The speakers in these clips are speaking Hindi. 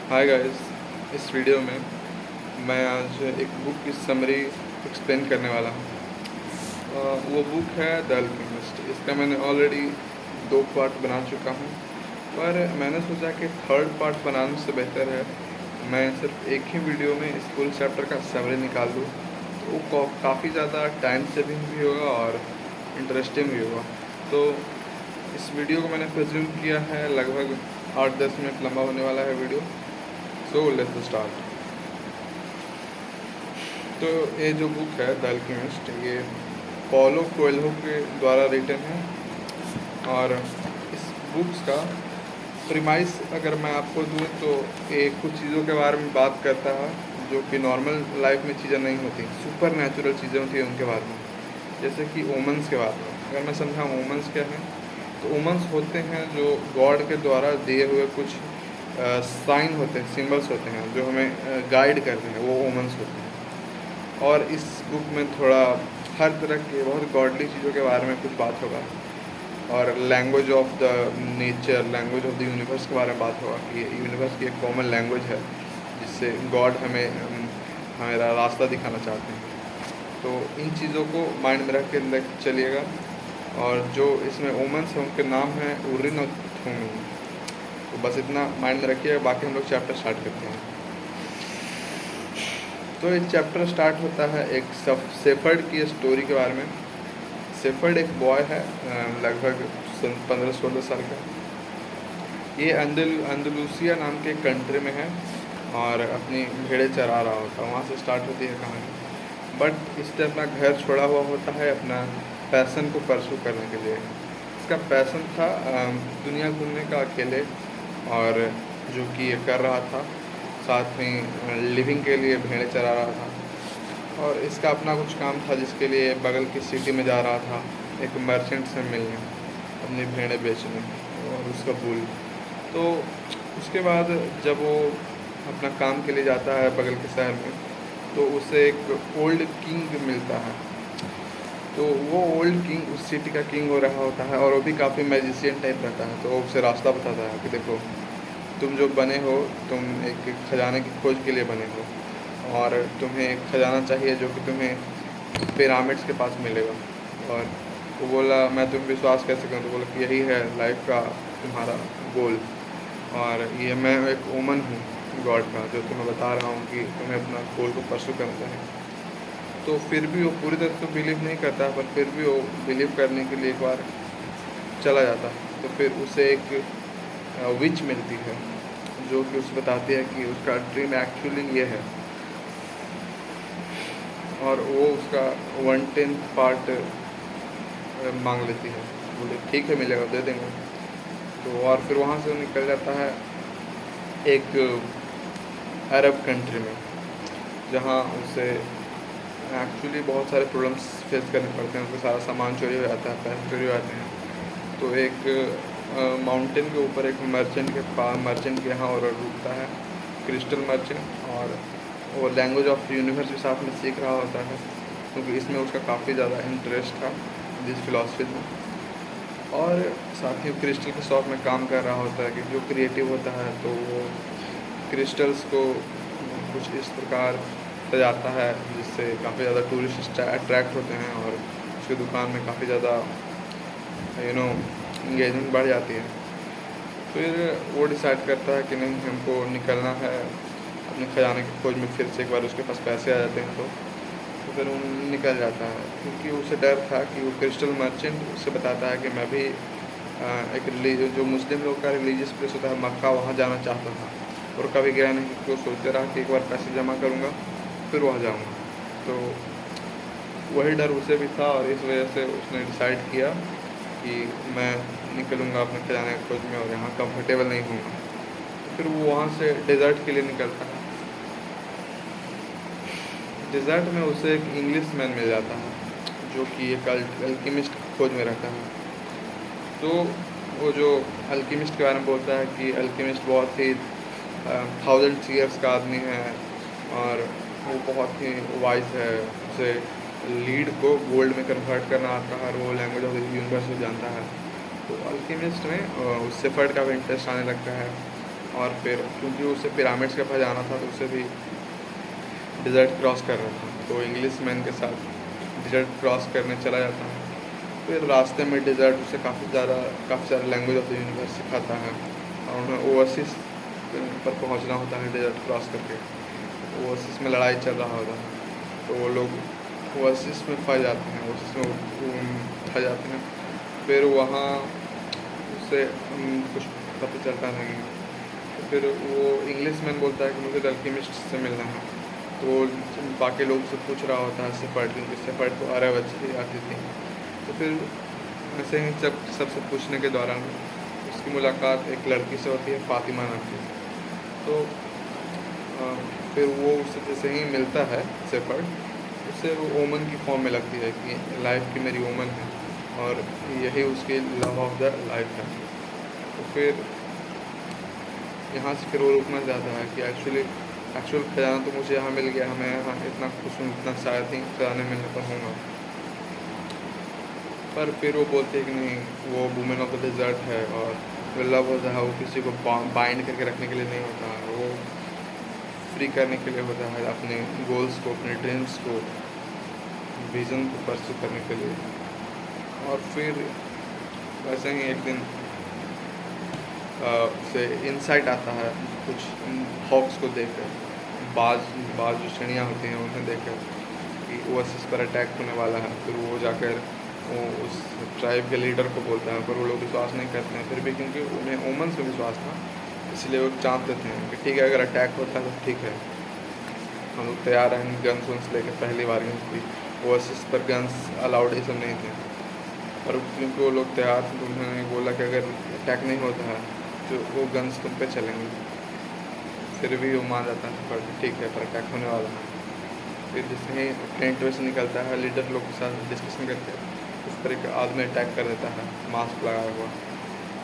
Hi guys. इस वीडियो में मैं आज एक बुक की समरी एक्सप्लेन करने वाला हूँ। वो बुक है द अल्केमिस्ट। इसका मैंने ऑलरेडी 2 पार्ट बना चुका हूँ, पर मैंने सोचा कि थर्ड पार्ट बनाने से बेहतर है मैं सिर्फ एक ही वीडियो में इस पूरे चैप्टर का समरी निकाल दूँ, तो वो काफ़ी ज़्यादा टाइम सेविंग भी होगा और इंटरेस्टिंग भी होगा। तो इस वीडियो को मैंने प्रेज्यूम किया है लगभग 8-10 मिनट लंबा होने वाला है वीडियो। So let's start. तो ये जो बुक है द अल्केमिस्ट, ये पॉलो कोएल्हो के द्वारा रिटन है। और इस बुक्स का प्रीमाइस अगर मैं आपको दूँ तो ये कुछ चीज़ों के बारे में बात करता है जो कि नॉर्मल लाइफ में चीज़ें नहीं होती, सुपर नेचुरल चीज़ें होती हैं उनके बारे में। जैसे कि ओमन्स के बारे में अगर मैं समझाऊँ ओमन्स क्या है, तो ओमन्स होते हैं जो गॉड के द्वारा दिए हुए कुछ साइन होते हैं, सिंबल्स होते हैं जो हमें गाइड करते हैं, वो ओमन्स होते हैं। और इस बुक में थोड़ा हर तरह के बहुत गॉडली चीज़ों के बारे में कुछ बात होगा, और language of the nature, language of the universe के बारे में बात होगा कि यूनिवर्स की एक कॉमन लैंग्वेज है जिससे गॉड हमें हमारा रास्ता दिखाना चाहते हैं। तो इन चीज़ों को माइंड में रख के चलिएगा। और जो इसमें ओमन्स हैं उनके नाम हैं उरिन और थोमी। तो बस इतना माइंड में रखिएगा, बाकी हम लोग चैप्टर स्टार्ट करते हैं। तो एक चैप्टर स्टार्ट होता है एक सेफर्ड की स्टोरी के बारे में। सेफर्ड एक बॉय है, लगभग 15-16 साल का। ये अंदलूसिया नाम के कंट्री में है और अपनी भेड़ें चरा रहा होता है। वहाँ से स्टार्ट होती है कहानी। बट इसने अपना घर छोड़ा हुआ होता है अपना पैसन को परसू करने के लिए। इसका पैसन था दुनिया घूमने का अकेले, और जो कि ये कर रहा था, साथ में लिविंग के लिए भेड़ें चरा रहा था। और इसका अपना कुछ काम था जिसके लिए बगल की सिटी में जा रहा था एक मर्चेंट से मिलने, अपनी भेड़ें बेचने और उसका बुल। तो उसके बाद जब वो अपना काम के लिए जाता है बगल के शहर में, तो उसे एक ओल्ड किंग मिलता है। तो वो ओल्ड किंग उस सिटी का किंग हो रहा होता है, और वो भी काफ़ी मैजिशियन टाइप रहता है। तो वो उसे रास्ता बताता है कि देखो, तुम जो बने हो, तुम एक खजाने की खोज के लिए बने हो, और तुम्हें एक खजाना चाहिए जो कि तुम्हें पिरामिड्स के पास मिलेगा। और वो बोला, मैं तुम विश्वास कैसे करूँ? तो बोला कि यही है लाइफ का तुम्हारा गोल, और ये मैं एक ओमन हूँ गॉड का जो तुम्हें बता रहा हूँ कि तुम्हें अपना गोल को परसू करना चाहिए। तो फिर भी वो पूरी तरह से बिलीव नहीं करता, पर फिर भी वो बिलीव करने के लिए एक बार चला जाता है। तो फिर उसे एक विच मिलती है जो कि उसे बताती है कि उसका ड्रीम एक्चुअली ये है, और वो उसका 1/10 पार्ट मांग लेती है। बोले ठीक है, मिलेगा, दे देंगे। तो और फिर वहाँ से वो निकल जाता है एक अरब कंट्री में, जहाँ उसे एक्चुअली बहुत सारे प्रॉब्लम्स फेस करने पड़ते हैं। उसका सारा सामान चोरी हो जाता है, पैसे चोरी हो जाते हैं। तो एक माउंटेन के ऊपर एक मर्चेंट के यहाँ और रुकता है, क्रिस्टल मर्चेंट। और वो लैंग्वेज ऑफ यूनिवर्स भी साथ में सीख रहा होता है, क्योंकि इसमें उसका काफ़ी ज़्यादा इंटरेस्ट था जिस फिलॉसफी में। और साथ ही क्रिस्टल के शॉप में काम कर रहा होता है कि जो क्रिएटिव होता है, तो वो क्रिस्टल्स को कुछ इस प्रकार सजाता है जिससे काफ़ी ज़्यादा टूरिस्ट अट्रैक्ट होते हैं, और उसकी दुकान में काफ़ी ज़्यादा इंगेजमेंट बढ़ जाती है। फिर वो डिसाइड करता है कि नहीं, हमको निकलना है अपने खजाने की खोज में फिर से एक बार। उसके पास पैसे आ जाते हैं तो फिर वो निकल जाता है, क्योंकि उसे डर था कि वो क्रिस्टल मर्चेंट उसे बताता है कि मैं भी एक जो मुस्लिम लोग का रिलीजियस प्लेस होता है मक्का, वहाँ जाना चाहता था और कभी गया नहीं, क्योंकि वो सोचते रहा कि एक बार पैसे जमा करूँगा फिर वहाँ जाऊँगा। तो वही डर उसे भी था, और इस वजह से उसने डिसाइड किया कि मैं निकलूँगा अपने खजाने की खोज में और यहाँ कंफर्टेबल नहीं हूँगा। फिर वो वहाँ से डेजर्ट के लिए निकलता है। डेजर्ट में उसे एक इंग्लिश मैन मिल जाता है जो कि एक अल्केमिस्ट खोज में रहता है। तो वो जो अल्केमिस्ट के बारे में बोलता है कि अल्केमिस्ट बहुत ही 1000 ईयर्स का आदमी है, और वो बहुत ही वाइज है। उसे लीड को गोल्ड में कन्वर्ट करना आता है, और वो लैंग्वेज ऑफ द यूनिवर्स को जानता है। तो अल्केमिस्ट में उससे फर्ड का भी इंटरेस्ट आने लगता है। और फिर क्योंकि उसे पिरामिड्स के पास जाना था तो उसे भी डिज़र्ट क्रॉस कर रहा था, तो इंग्लिश मैन के साथ डिज़र्ट क्रॉस करने चला जाता है। फिर रास्ते में डिज़र्ट उसे काफ़ी सारा लैंग्वेज ऑफ द यूनिवर्स सिखाता है और उन्हें ओएसिस पर पहुंचना होता है डिज़र्ट क्रॉस करके। ओएसिस में लड़ाई चल रहा होता है, तो वो लोग ओएसिस में फंस जाते हैं, ओएसिस में फंस जाते हैं। फिर वहाँ उससे कुछ पता चलता नहीं, तो फिर वो इंग्लिश मैन बोलता है कि मुझे अल्केमिस्ट से मिलना है। तो वो बाकी लोग से पूछ रहा होता है सेफर्ड, क्योंकि सेफर्ड को 12 बजे आती थी। तो फिर ऐसे ही सबसे पूछने के दौरान उसकी मुलाकात एक लड़की से होती है, फातिमा नाम की। तो फिर वो उससे जैसे ही मिलता है सेफर्ड, उससे वो ओमन की फॉर्म में लगती है कि लाइफ की मेरी ओमन है और यही उसकी लव ऑफ द लाइफ है। तो फिर यहाँ से फिर वो रुकना चाहता है कि एक्चुअल खजाना तो मुझे यहाँ मिल गया, मैं यहाँ इतना खुश हूँ, इतना शायद ही खजाने मिलने पर होऊंगा। पर फिर वो बोलते हैं कि नहीं, वो वुमेन ऑफ द डिज़र्ट है और जो लव होता है वो किसी को बाइंड करके रखने के लिए नहीं होता है, वो फ्री करने के लिए होता है, अपने गोल्स को, अपने ड्रीम्स को, विज़न को परस्यू करने के लिए। और फिर वैसे ही एक दिन से इंसाइट आता है कुछ हॉक्स को देखकर, बाज जो चिड़ियाँ होती हैं उन्हें देखकर कि ओएसिस पर अटैक होने वाला है। फिर वो जाकर वो उस ट्राइब के लीडर को बोलता है, पर वो लोग विश्वास नहीं करते हैं। फिर भी क्योंकि उन्हें ओमन से विश्वास था, इसलिए वो चाँप देते हैं कि ठीक है, अगर अटैक होता है तो ठीक है, हम लोग तैयार हैं गन्स वन्स लेकर। पहली बार थी ओएसिस पर गन्स अलाउड ये सब नहीं थे, और क्योंकि वो लोग तैयार थे तो उन्होंने बोला कि अगर अटैक नहीं होता है तो वो गन्स तुम पे चलेंगे। फिर भी वो मान जाता है पर ठीक है, पर अटैक होने वाला है। फिर जैसे ही टेंट में से निकलता है, लीडर लोग के साथ डिस्कशन करके उस पर एक आदमी अटैक कर देता है मास्क लगाया हुआ।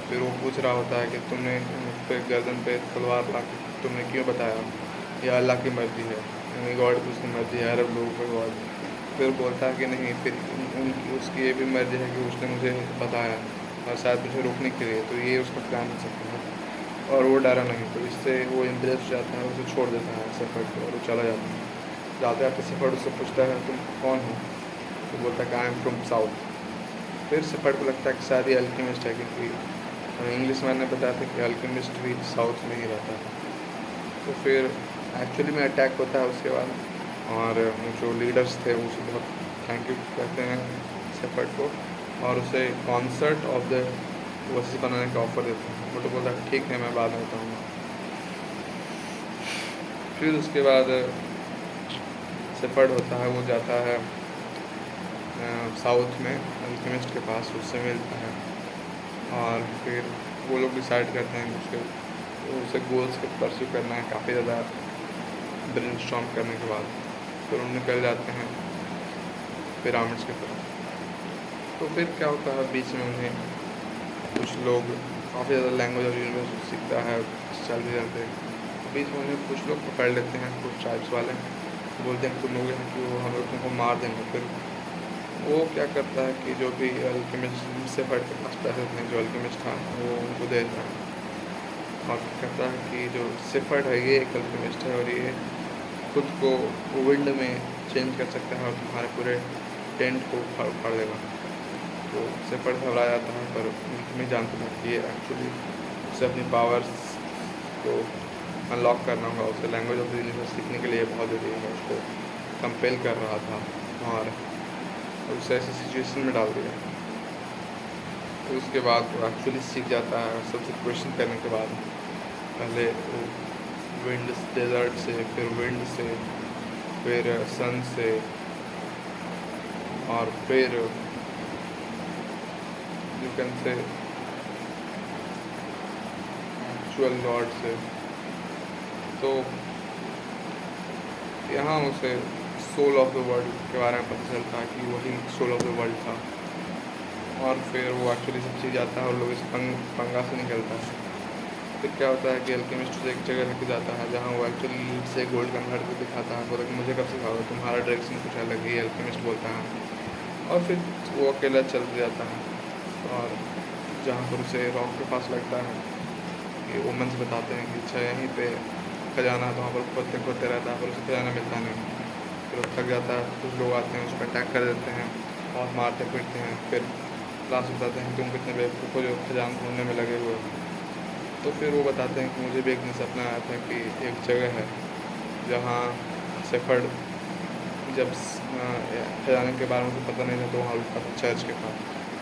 फिर वो पूछ रहा होता है कि तुमने मुझ पर गर्दन पे तलवार ला के तुमने क्यों बताया, यह अल्लाह की मर्ज़ी है, यानी गॉड की उसकी मर्ज़ी है, अरब लोगों का गॉड। फिर बोलता है कि नहीं, फिर उनकी उसकी ये भी मर्ज़ी है कि उसने मुझे बताया और शायद मुझे रोकने के लिए, तो ये उसका प्लान हो सकता है। और वो डरा नहीं, तो इससे वो इम्प्रेस हो जाता है, उसे छोड़ देता है सेफर्ड को और वो चला जाता है। जाते जाते सेफर्ड उससे पूछता है तुम कौन हो, तो बोलता है कि आई एम फ्रॉम साउथ। फिर सेफर्ड को लगता है कि शायद ये अल्केमिस्ट है, क्योंकि इंग्लिश मैन ने बताया था कि अल्केमिस्ट भी साउथ में ही रहता है। तो फिर एक्चुअली में अटैक होता है उसके बाद, और जो लीडर्स थे उसे बहुत थैंक यू कहते हैं सेफर्ड को, और उसे कॉन्सर्ट ऑफ द ओएसिस बनाने का ऑफ़र देते हैं। वो तो बोलता है ठीक है, मैं बाद में बताऊँगा। फिर उसके बाद सेफर्ड होता है, वो जाता है साउथ में अल्केमिस्ट के पास, उससे मिलता है। और फिर वो लोग डिसाइड करते हैं कि उसे गोल्स को परस्यू करना है। काफ़ी ज़्यादा ब्रेनस्टॉर्म करने के बाद फिर उन निकल जाते हैं पिरामिड्स की तरफ। तो फिर क्या होता है, बीच में उन्हें कुछ लोग काफ़ी ज़्यादा लैंग्वेज और यूनिवर्स सीखता है चलते चलते, बीच में उन्हें कुछ लोग पकड़ लेते हैं, कुछ ट्राइब्स वाले बोलते हैं तुम लोग हैं कि वो हम लोग तुमको मार देंगे। फिर वो क्या करता है कि जो भी अल्केमिस्ट सेफर्ड के पास पैसे थे, जो अल्केमिस्ट था वो उनको दे देता है और कहता है कि जो सेफर्ड है ये एक अल्केमिस्ट है और ये खुद को विंड में चेंज कर सकता है और तुम्हारे पूरे टेंट को उखाड़ देगा। तो सेफर्ड घबरा जाता है, पर नहीं जानता था कि ये एक्चुअली उसे अपनी पावर्स को अनलॉक करना होगा, उसे लैंग्वेज ऑफ द यूनिवर्स सीखने के लिए बहुत ज़रूरी है, उसको कंपेल कर रहा था और उसे ऐसी सिचुएशन में डाल दिया। तो उसके बाद वो एक्चुअली सीख जाता है सबसे क्वेश्चन करने के बाद। पहले वो विंड डेजर्ट से, फिर विंड से, फिर सन से, और फिर you can say actual Lord से। तो यहाँ उसे सोल ऑफ द वर्ल्ड के बारे में पता चलता है कि वही सोल ऑफ द वर्ल्ड था, और फिर वो एक्चुअली सब चीज़ जाता है और लोग इस पंगा से निकलता है। फिर क्या होता है कि अल्केमिस्ट उसे एक जगह लेके जाता है जहाँ वो एक्चुअली से गोल्ड कन्वर्ट करके दिखाता है, बोलता कि मुझे कब सिखाओगे, तुम्हारा डायरेक्शन कुछ अलग ही अल्केमिस्ट बोलता है। और फिर वो अकेला चल जाता है और जहाँ पर उसे रॉक के पास लगता है कि वुमेन्स बताते हैं कि अच्छा यहीं पे खजाना है, तो वहाँ पर खोदते खोदते रहता है, पर उसे खजाना मिलता नहीं। फिर वो थक जाता है, कुछ लोग आते हैं, उस पर अटैक कर देते हैं और मारते पीटते हैं। फिर लास्ट बताते हैं कि तुम कितने बेवकूफ़ हो जो खजाना ढूंढने में लगे हुए हो। तो फिर वो बताते हैं कि मुझे भी एक दिन सपना आया था कि एक जगह है जहाँ शेफर्ड जब खजाने के बारे में तो पता नहीं था, तो वहाँ रुका था चर्च के पास।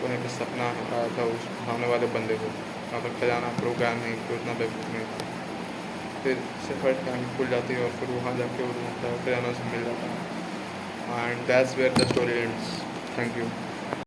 वहीं पे सपना आया था उस सामने वाले बंदे को, वहाँ पर खजाना पर वो गया नहीं, तो उतना बेवकूफ़ नहीं था। फिर शेफर्ड की आँखें खुल जाती है और फिर वहाँ जाके वो ढूँढता है, खजाना उसे मिल जाता है। And that's where the story ends. Thank you.